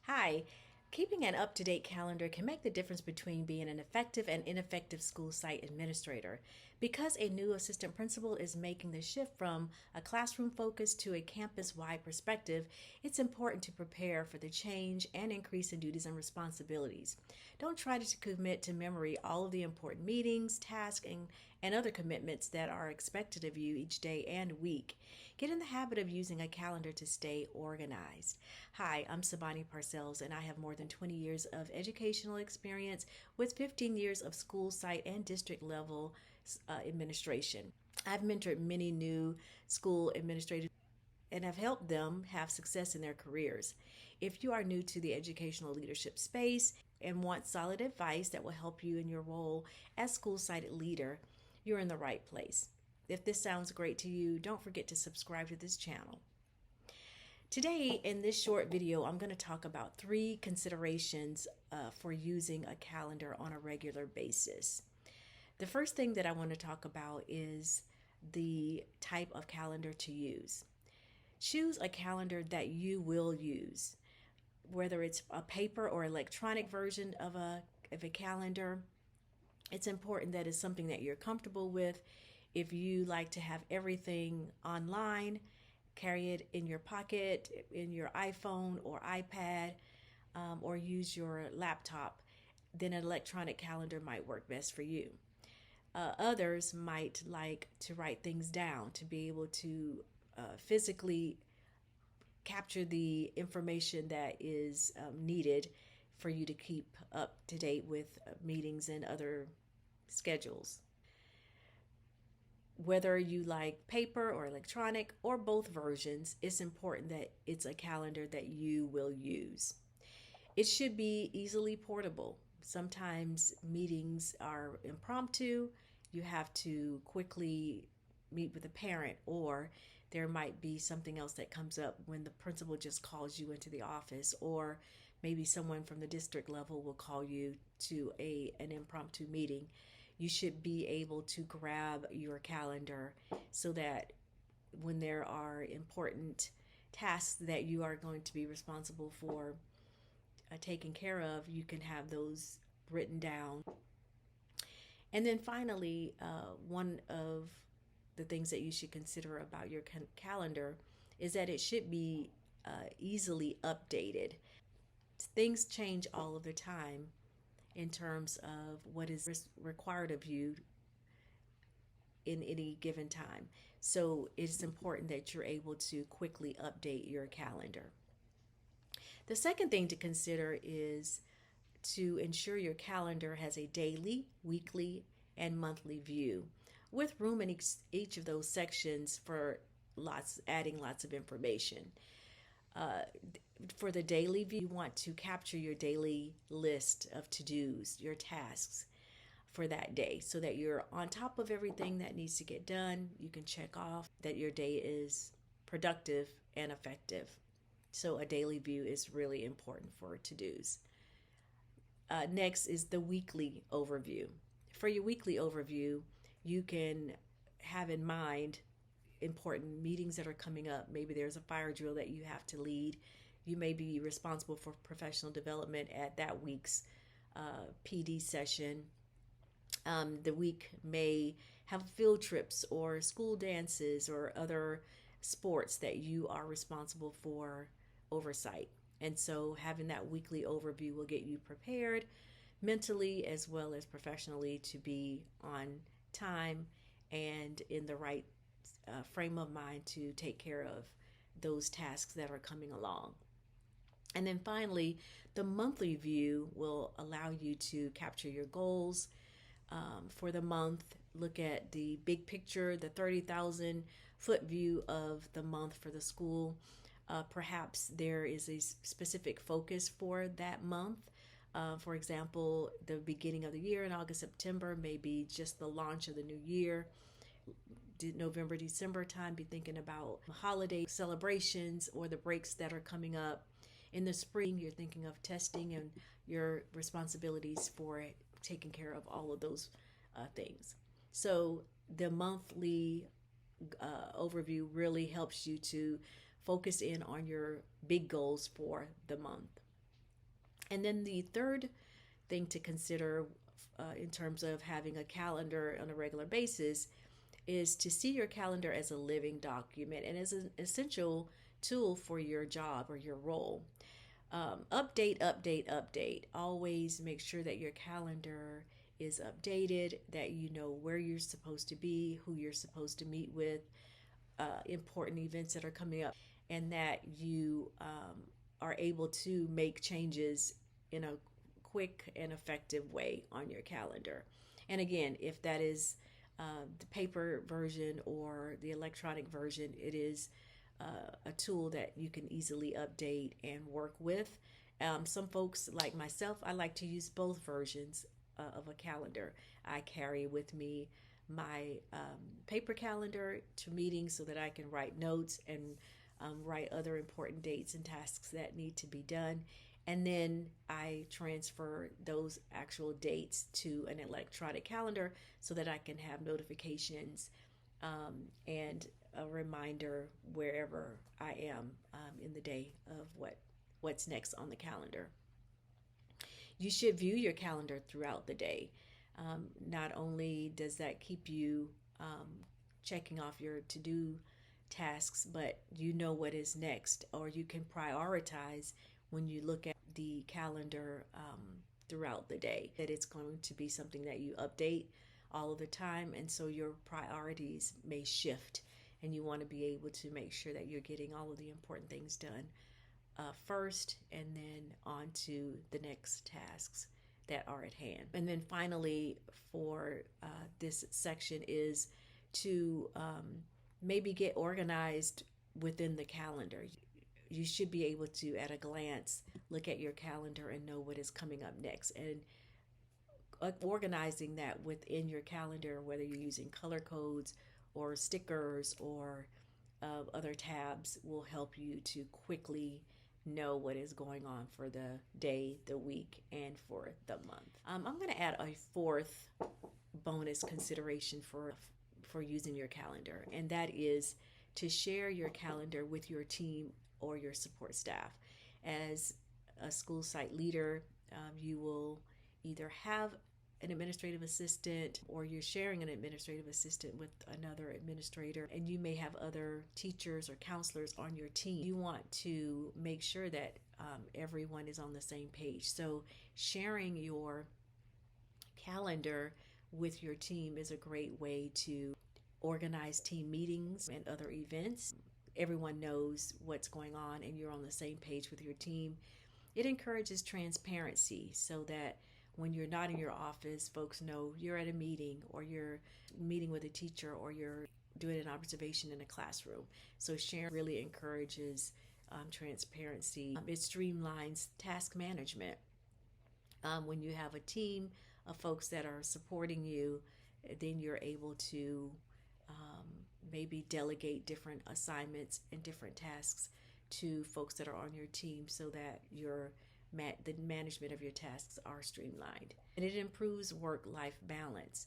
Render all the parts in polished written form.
Hi. Keeping an up to date calendar can make the difference between being an effective and ineffective school site administrator. Because a new assistant principal is making the shift from a classroom focus to a campus wide perspective, it's important to prepare for the change and increase in duties and responsibilities. Don't try to commit to memory all of the important meetings, tasks, and other commitments that are expected of you each day and week. Get in the habit of using a calendar to stay organized. Hi, I'm Sabani Parcells, and I have more than 20 years of educational experience with 15 years of school site and district level administration. I've mentored many new school administrators and have helped them have success in their careers. If you are new to the educational leadership space and want solid advice that will help you in your role as school site leader, you're in the right place. If this sounds great to you, don't forget to subscribe to this channel. Today, in this short video, I'm going to talk about 3 considerations for using a calendar on a regular basis. The first thing that I want to talk about is the type of calendar to use. Choose a calendar that you will use, whether it's a paper or electronic version of a calendar. It's important that it's something that you're comfortable with. If you like to have everything online, carry it in your pocket, in your iPhone or iPad, or use your laptop, then an electronic calendar might work best for you. Others might like to write things down to be able to physically capture the information that is needed for you to keep up to date with meetings and other schedules. Whether you like paper or electronic or both versions, it's important that it's a calendar that you will use. It should be easily portable. Sometimes meetings are impromptu. You have to quickly meet with a parent, or there might be something else that comes up when the principal just calls you into the office, or maybe someone from the district level will call you to an impromptu meeting. You should be able to grab your calendar so that when there are important tasks that you are going to be responsible for taking care of, you can have those written down. And then finally, one of the things that you should consider about your calendar is that it should be easily updated. Things change all of the time in terms of what is required of you in any given time. So it's important that you're able to quickly update your calendar. The second thing to consider is to ensure your calendar has a daily, weekly, and monthly view, with room in each of those sections for adding lots of information. For the daily view, you want to capture your daily list of to-dos, your tasks for that day, so that you're on top of everything that needs to get done. You can check off that your day is productive and effective. So a daily view is really important for to-dos. Next is the weekly overview. For your weekly overview, you can have in mind important meetings that are coming up. Maybe there's a fire drill that you have to lead. You may be responsible for professional development at that week's PD session. The week may have field trips or school dances or other sports that you are responsible for oversight. And so having that weekly overview will get you prepared mentally as well as professionally to be on time and in the right frame of mind to take care of those tasks that are coming along. And then finally, the monthly view will allow you to capture your goals for the month, look at the big picture, the 30,000 foot view of the month for the school. Perhaps there is a specific focus for that month. For example, the beginning of the year in August, September may be just the launch of the new year. November, December time, be thinking about holiday celebrations or the breaks that are coming up. In the spring, you're thinking of testing and your responsibilities for taking care of all of those things. So the monthly overview really helps you to focus in on your big goals for the month. And then the third thing to consider in terms of having a calendar on a regular basis is to see your calendar as a living document and as an essential tool for your job or your role. Update, update, update. Always make sure that your calendar is updated, that you know where you're supposed to be, who you're supposed to meet with, important events that are coming up, and that you are able to make changes in a quick and effective way on your calendar. And again, if that is the paper version or the electronic version, it is a tool that you can easily update and work with. Some folks, like myself, I like to use both versions of a calendar. I carry with me my paper calendar to meetings so that I can write notes and write other important dates and tasks that need to be done. And then I transfer those actual dates to an electronic calendar so that I can have notifications and a reminder wherever I am in the day of what's next on the calendar. You should view your calendar throughout the day. Not only does that keep you checking off your to do tasks, but you know what is next, or you can prioritize when you look at the calendar throughout the day, that it's going to be something that you update all of the time, and so your priorities may shift, and you want to be able to make sure that you're getting all of the important things done first, and then on to the next tasks that are at hand. And then finally, for this section, is to maybe get organized within the calendar. You should be able to, at a glance, look at your calendar and know what is coming up next. And organizing that within your calendar, whether you're using color codes or stickers or other tabs, will help you to quickly know what is going on for the day, the week, and for the month. I'm going to add a fourth bonus consideration for using your calendar, and that is to share your calendar with your team or your support staff. As a school site leader, you will either have an administrative assistant or you're sharing an administrative assistant with another administrator, and you may have other teachers or counselors on your team. You want to make sure that everyone is on the same page. So sharing your calendar with your team is a great way to organize team meetings and other events. Everyone knows what's going on and you're on the same page with your team. It encourages transparency so that when you're not in your office, folks know you're at a meeting or you're meeting with a teacher or you're doing an observation in a classroom. So sharing really encourages transparency. It streamlines task management. When you have a team of folks that are supporting you, then you're able to maybe delegate different assignments and different tasks to folks that are on your team so that the management of your tasks are streamlined. And it improves work-life balance.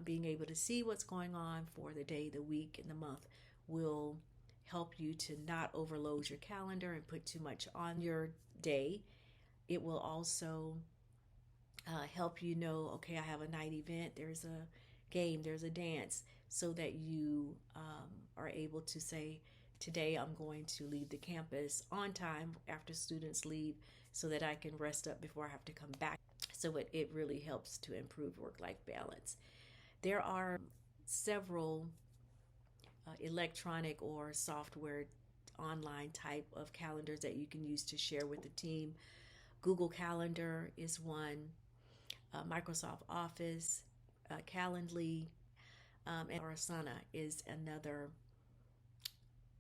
Being able to see what's going on for the day, the week, and the month will help you to not overload your calendar and put too much on your day. It will also help you know, okay, I have a night event, there's a game, there's a dance, so that you are able to say, today I'm going to leave the campus on time after students leave so that I can rest up before I have to come back. So it really helps to improve work-life balance. There are several electronic or software online type of calendars that you can use to share with the team. Google Calendar is one, Microsoft Office, Calendly, and Asana is another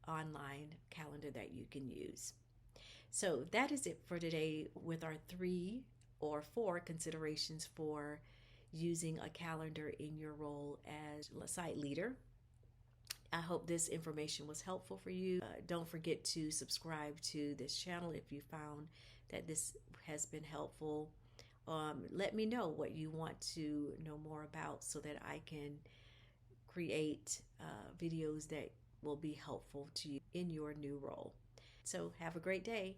online calendar that you can use. So that is it for today with our 3 or 4 considerations for using a calendar in your role as a site leader. I hope this information was helpful for you. Don't forget to subscribe to this channel if you found that this has been helpful. Let me know what you want to know more about so that I can create videos that will be helpful to you in your new role. So have a great day.